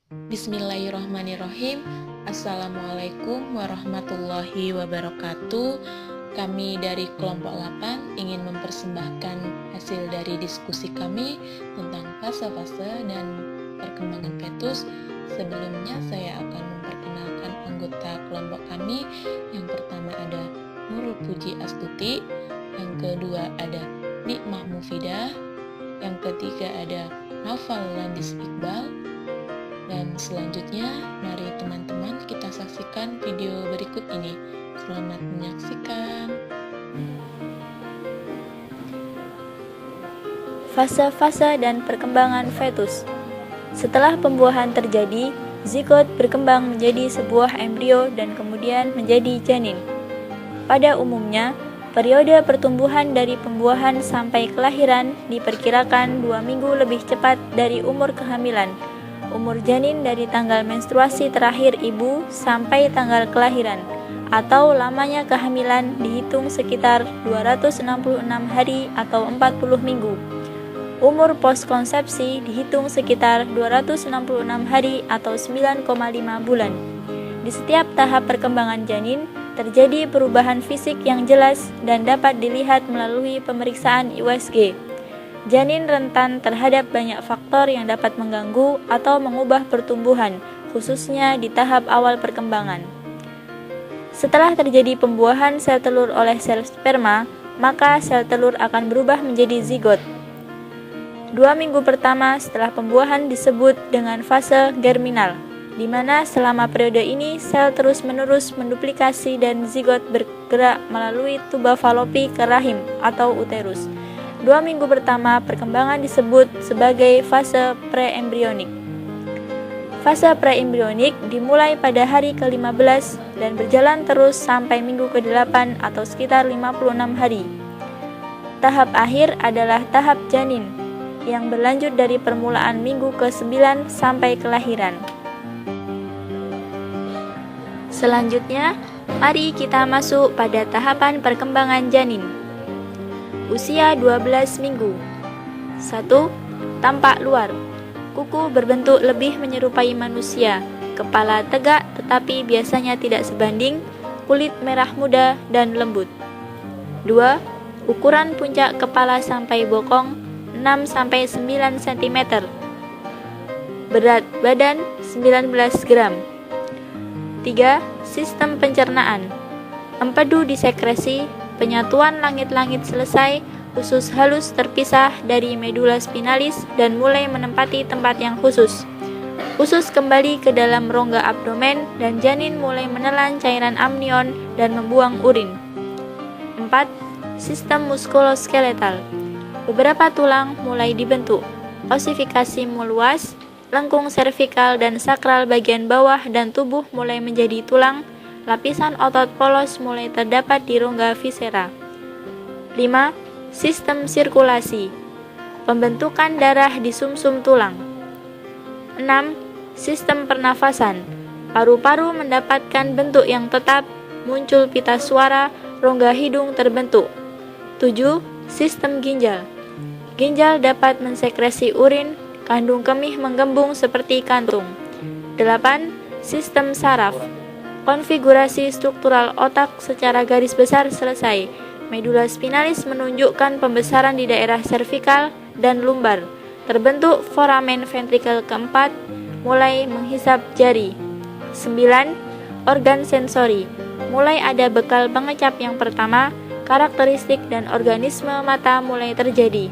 Bismillahirrahmanirrahim. Assalamualaikum warahmatullahi wabarakatuh. Kami dari kelompok 8 ingin mempersembahkan hasil dari diskusi kami tentang fase-fase dan perkembangan fetus. Sebelumnya saya akan memperkenalkan anggota kelompok kami. Yang pertama ada Nurul Puji Astuti, yang kedua ada Nikmah Mufidah, yang ketiga ada Naufal Landis Iqbal. Dan selanjutnya, mari teman-teman kita saksikan video berikut ini. Selamat menyaksikan. Fase-fase dan perkembangan fetus. Setelah pembuahan terjadi, zigot berkembang menjadi sebuah embrio dan kemudian menjadi janin. Pada umumnya, periode pertumbuhan dari pembuahan sampai kelahiran diperkirakan 2 minggu lebih cepat dari umur kehamilan. Umur janin dari tanggal menstruasi terakhir ibu sampai tanggal kelahiran, atau lamanya kehamilan dihitung sekitar 266 hari atau 40 minggu. Umur poskonsepsi dihitung sekitar 266 hari atau 9,5 bulan. Di setiap tahap perkembangan janin, terjadi perubahan fisik yang jelas dan dapat dilihat melalui pemeriksaan USG. Janin rentan terhadap banyak faktor yang dapat mengganggu atau mengubah pertumbuhan, khususnya di tahap awal perkembangan. Setelah terjadi pembuahan sel telur oleh sel sperma, maka sel telur akan berubah menjadi zigot. 2 minggu pertama setelah pembuahan disebut dengan fase germinal, di mana selama periode ini sel terus-menerus menduplikasi dan zigot bergerak melalui tuba falopi ke rahim atau uterus. 2 minggu pertama perkembangan disebut sebagai fase preembrionik. Fase preembrionik dimulai pada hari ke-15 dan berjalan terus sampai minggu ke-8 atau sekitar 56 hari. Tahap akhir adalah tahap janin, yang berlanjut dari permulaan minggu ke-9 sampai kelahiran. Selanjutnya, mari kita masuk pada tahapan perkembangan janin. Usia 12 minggu. 1. Tampak luar. Kuku berbentuk lebih menyerupai manusia, kepala tegak tetapi biasanya tidak sebanding, kulit merah muda dan lembut. 2. Ukuran puncak kepala sampai bokong 6-9 cm. Berat badan 19 gram. 3. Sistem pencernaan. Empedu disekresi, penyatuan langit-langit selesai, usus halus terpisah dari medula spinalis dan mulai menempati tempat yang khusus. Usus kembali ke dalam rongga abdomen dan janin mulai menelan cairan amnion dan membuang urin. 4. Sistem muskuloskeletal. Beberapa tulang mulai dibentuk. Osifikasi meluas, lengkung servikal dan sakral bagian bawah dan tubuh mulai menjadi tulang. Lapisan otot polos mulai terdapat di rongga viscera. 5. Sistem sirkulasi. Pembentukan darah di sumsum tulang. 6. Sistem pernafasan. Paru-paru mendapatkan bentuk yang tetap, muncul pita suara, rongga hidung terbentuk. 7. Sistem ginjal. Ginjal dapat mensekresi urin, kandung kemih menggembung seperti kantung. 8. Sistem saraf. Konfigurasi struktural otak secara garis besar selesai. Medula spinalis menunjukkan pembesaran di daerah servikal dan lumbar. Terbentuk foramen ventrikel keempat, mulai menghisap jari. 9. Organ sensori. Mulai ada bekal pengecap yang pertama, karakteristik dan organisme mata mulai terjadi.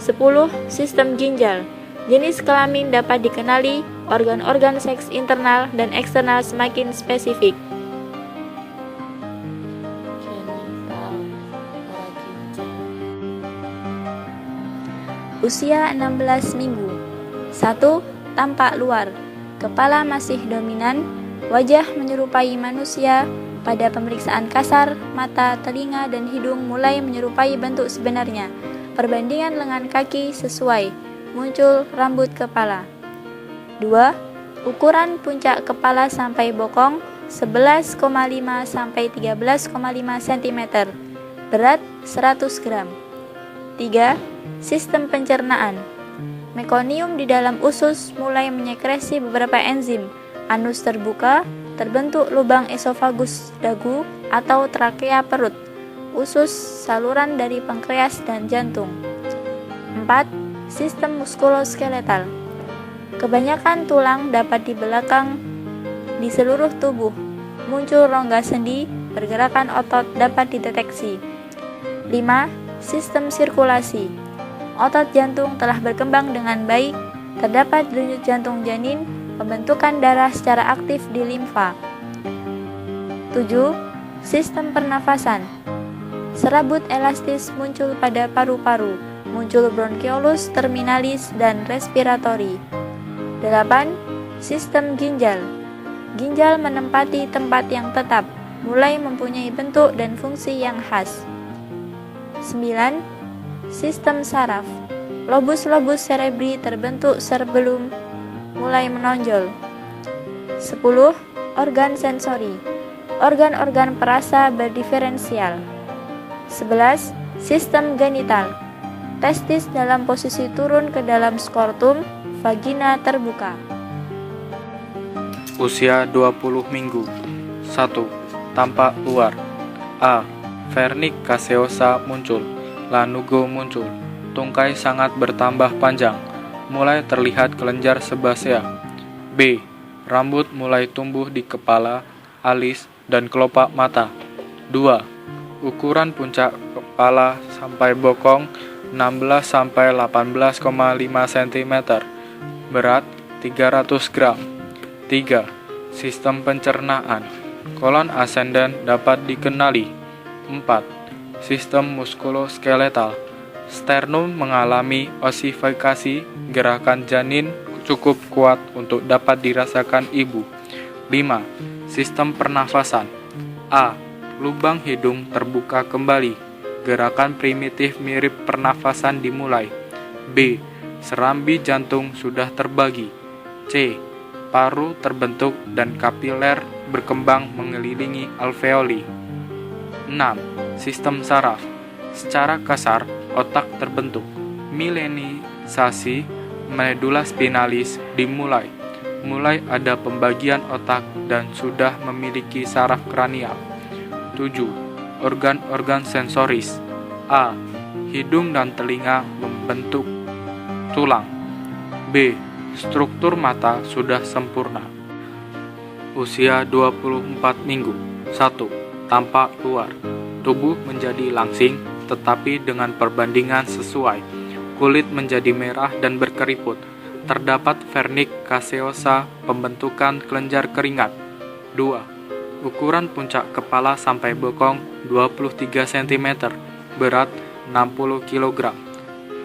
10. Sistem ginjal. Jenis kelamin dapat dikenali, organ-organ seks internal dan eksternal semakin spesifik. Usia 16 minggu. 1. Tampak luar. Kepala masih dominan, wajah menyerupai manusia. Pada pemeriksaan kasar, mata, telinga, dan hidung mulai menyerupai bentuk sebenarnya. Perbandingan lengan kaki sesuai. Muncul rambut kepala. 2. Ukuran puncak kepala sampai bokong 11,5 sampai 13,5 cm. Berat 100 gram. 3. Sistem pencernaan. Mekonium di dalam usus mulai menyekresi beberapa enzim. Anus terbuka, terbentuk lubang esofagus dagu atau trakea perut, usus, saluran dari pankreas dan jantung. 4. Sistem muskuloskeletal. Kebanyakan tulang dapat di belakang di seluruh tubuh. Muncul rongga sendi, pergerakan otot dapat dideteksi. 5. Sistem sirkulasi. Otot jantung telah berkembang dengan baik, terdapat denyut jantung janin, pembentukan darah secara aktif di limfa. 7. Sistem pernafasan. Serabut elastis muncul pada paru-paru, muncul bronkiolus terminalis dan respiratori. 8. Sistem ginjal. Ginjal menempati tempat yang tetap, mulai mempunyai bentuk dan fungsi yang khas. 9. Sistem saraf. Lobus-lobus cerebri terbentuk sebelum mulai menonjol. 10. Organ sensori. Organ-organ perasa berdiferensial. 11. Sistem genital. Testis dalam posisi turun ke dalam skrotum, vagina terbuka. Usia 20 minggu. 1. Tampak luar. A. Wernicke caseosa muncul. Lanugo muncul. Tungkai sangat bertambah panjang. Mulai terlihat kelenjar sebasea. B. Rambut mulai tumbuh di kepala, alis, dan kelopak mata. 2. Ukuran puncak kepala sampai bokong 16-18,5 cm. Berat 300 gram. 3. Sistem pencernaan. Kolon ascendant dapat dikenali. 4. Sistem muskuloskeletal. Sternum mengalami osifikasi, gerakan janin cukup kuat untuk dapat dirasakan ibu. 5. Sistem pernafasan. A. Lubang hidung terbuka kembali. Gerakan primitif mirip pernafasan dimulai. B. Serambi jantung sudah terbagi. C. Paru terbentuk dan kapiler berkembang mengelilingi alveoli. 6. Sistem saraf. Secara kasar, otak terbentuk. Milenisasi medula spinalis dimulai. Mulai ada pembagian otak dan sudah memiliki saraf kranial. 7. Organ-organ sensoris. A. Hidung dan telinga membentuk tulang. B. Struktur mata sudah sempurna. Usia 24 minggu. 1. Tampak luar. Tubuh menjadi langsing, tetapi dengan perbandingan sesuai. Kulit menjadi merah dan berkeriput. Terdapat Wernicke caseosa, pembentukan kelenjar keringat. 2. Ukuran puncak kepala sampai bokong 23 cm. Berat 60 kg.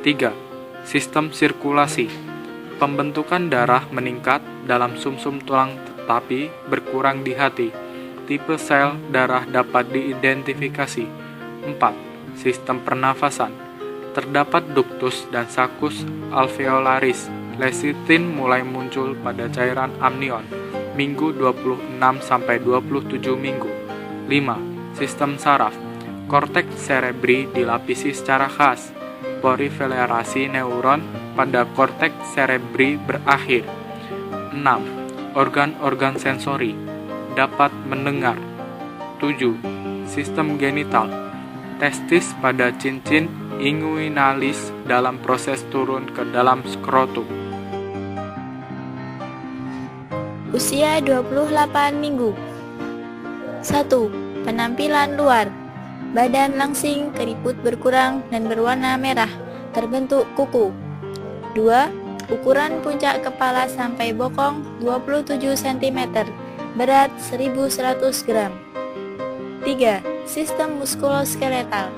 3. Sistem sirkulasi. Pembentukan darah meningkat dalam sumsum tulang tetapi berkurang di hati. Tipe sel darah dapat diidentifikasi. 4. Sistem pernafasan. Terdapat ductus dan saccus alveolaris. Lecitin mulai muncul pada cairan amnion. Minggu 26-27 minggu. 5. Sistem saraf. Korteks cerebri dilapisi secara khas. Proliferasi neuron pada korteks cerebri berakhir. 6. Organ-organ sensori dapat mendengar. 7. Sistem genital. Testis pada cincin inguinalis dalam proses turun ke dalam skrotum. Usia 28 minggu. 1. Penampilan luar. Badan langsing, keriput berkurang dan berwarna merah, terbentuk kuku. 2. Ukuran puncak kepala sampai bokong 27 cm, berat 1100 gram. 3. Sistem muskuloskeletal.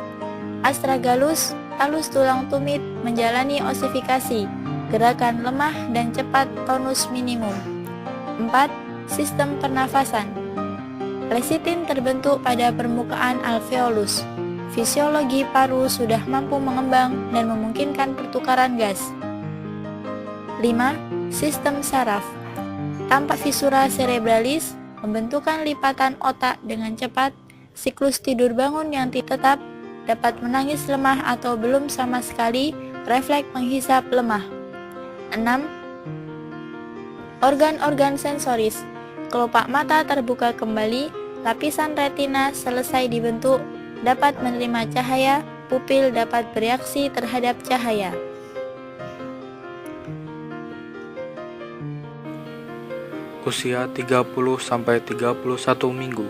Astragalus, halus tulang tumit menjalani osifikasi, gerakan lemah dan cepat tonus minimum. 4. Sistem pernafasan. Lecitin terbentuk pada permukaan alveolus. Fisiologi paru sudah mampu mengembang dan memungkinkan pertukaran gas. 5. Sistem saraf. Tanpa fisura cerebralis, pembentukan lipatan otak dengan cepat, siklus tidur bangun yang tetap, dapat menangis lemah atau belum sama sekali, refleks menghisap lemah. 6. Organ-organ sensoris. Kelopak mata terbuka kembali, lapisan retina selesai dibentuk, dapat menerima cahaya, pupil dapat bereaksi terhadap cahaya. Usia 30-31 minggu.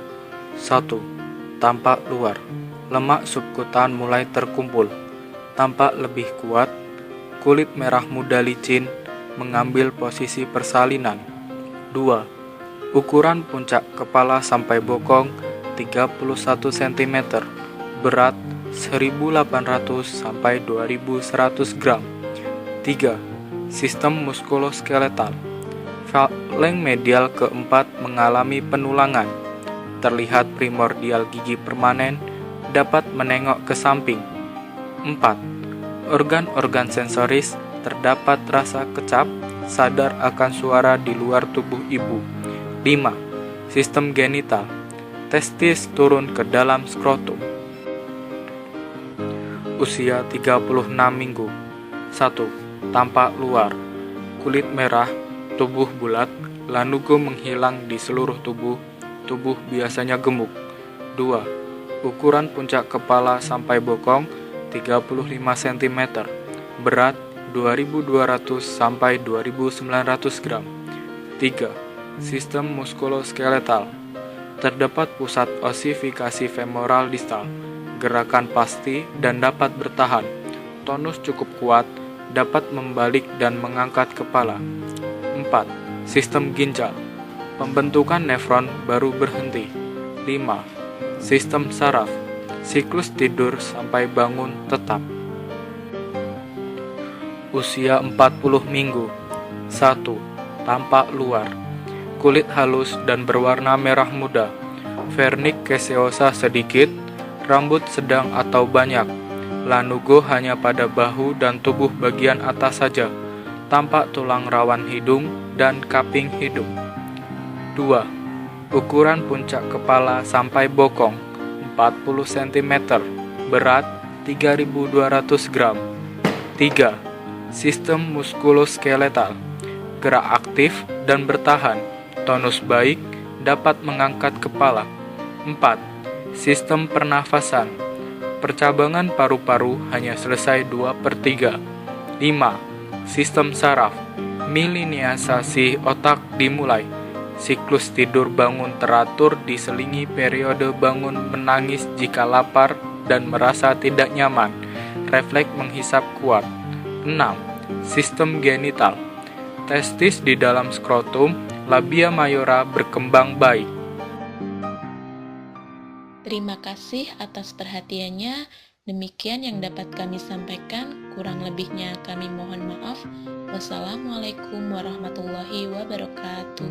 1. Tampak luar. Lemak subkutan mulai terkumpul. Tampak lebih kuat. Kulit merah muda licin mengambil posisi persalinan. 2. Ukuran puncak kepala sampai bokong 31 cm. Berat 1800 sampai 2100 gram. 3. Sistem muskuloskeletal. Faleng medial keempat mengalami penulangan. Terlihat primordial gigi permanen, dapat menengok ke samping. 4. Organ-organ sensoris terdapat rasa kecap, sadar akan suara di luar tubuh ibu. 5. Sistem genital. Testis turun ke dalam skrotum. Usia 36 minggu. 1. Tampak luar. Kulit merah, tubuh bulat, lanugo menghilang di seluruh tubuh. Tubuh biasanya gemuk. 2. Ukuran puncak kepala sampai bokong 35 cm. Berat 2200 sampai 2900 gram. 3. Sistem muskuloskeletal. Terdapat pusat osifikasi femoral distal, gerakan pasti dan dapat bertahan. Tonus cukup kuat, dapat membalik dan mengangkat kepala. 4. Sistem ginjal. Pembentukan nefron baru berhenti. 5. Sistem saraf. Siklus tidur sampai bangun tetap. Usia 40 minggu. 1. Tampak luar. Kulit halus dan berwarna merah muda. Vernik caseosa sedikit, rambut sedang atau banyak. Lanugo hanya pada bahu dan tubuh bagian atas saja. Tampak tulang rawan hidung dan kaping hidung. 2. Ukuran puncak kepala sampai bokong 40 cm. Berat 3200 gram. 3. Sistem muskuloskeletal. Gerak aktif dan bertahan. Tonus baik, dapat mengangkat kepala. 4. Sistem pernafasan. Percabangan paru-paru hanya selesai 2/3. 5. Sistem saraf. Miliniasasi otak dimulai. Siklus tidur bangun teratur diselingi periode bangun menangis jika lapar dan merasa tidak nyaman. Refleks menghisap kuat. 6. Sistem genital. Testis di dalam skrotum, labia mayora berkembang baik. Terima kasih atas perhatiannya. Demikian yang dapat kami sampaikan. Kurang lebihnya kami mohon maaf. Wassalamualaikum warahmatullahi wabarakatuh.